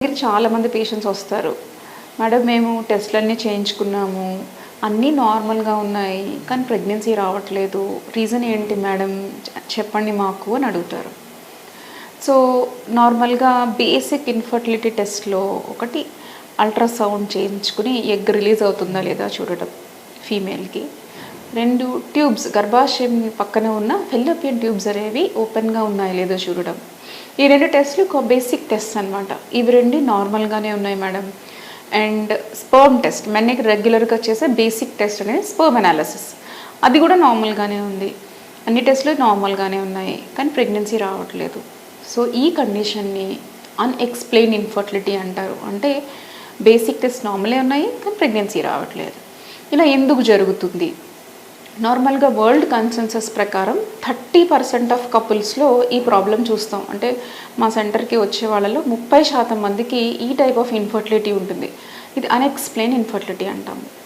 దగ్గర చాలామంది పేషెంట్స్ వస్తారు. మేడం మేము టెస్ట్‌లన్నీ చేయించుకున్నాము. అన్నీ నార్మల్‌గా ఉన్నాయి. కానీ ప్రెగ్నెన్సీ రావట్లేదు. రీజన్ ఏంటి మేడం చెప్పండి మాకు అని అడుగుతారు. సో నార్మల్‌గా బేసిక్ ఇన్ఫర్టిలిటీ టెస్ట్‌లో ఒకటి అల్ట్రాసౌండ్ చేయించుకుని ఎగ్ రిలీజ్ అవుతుందా లేదా చూడడం ఫీమేల్‌కి. 2 ట్యూబ్స్ గర్భాశయం పక్కన ఉన్న ఫెల్లోపియన్ ట్యూబ్స్ అనేవి ఓపెన్‌గా ఉన్నాయో లేదో చూడడం. ఈ 2 టెస్ట్‌లు బేసిక్ టెస్ట్ అనమాట. ఇవి 2 నార్మల్‌గానే ఉన్నాయి మేడం. అండ్ స్పెర్మ్ టెస్ట్ మెన్‌కి రెగ్యులర్‌గా చేసే బేసిక్ టెస్ట్ అనేది స్పెర్మ్ అనాలిసిస్. అది కూడా నార్మల్‌గానే ఉంది. అన్ని టెస్ట్‌లు నార్మల్‌గానే ఉన్నాయి. కానీ ప్రెగ్నెన్సీ రావట్లేదు. సో ఈ కండిషన్‌ని అన్‌ఎక్స్‌ప్లెయిన్డ్ ఇన్ఫర్టిలిటీ అంటారు. అంటే బేసిక్ టెస్ట్ నార్మలే ఉన్నాయి. కానీ ప్రెగ్నెన్సీ రావట్లేదు. ఇలా ఎందుకు జరుగుతుంది? నార్మల్గా వరల్డ్ కన్సెన్సస్ ప్రకారం 30% ఆఫ్ కపుల్స్లో ఈ ప్రాబ్లం చూస్తాం. అంటే మా సెంటర్కి వచ్చే వాళ్ళలో 30% మందికి ఈ టైప్ ఆఫ్ ఇన్ఫర్టిలిటీ ఉంటుంది. ఇది అన్ఎక్స్‌ప్లెయిన్డ్ ఇన్ఫర్టిలిటీ అంటాము.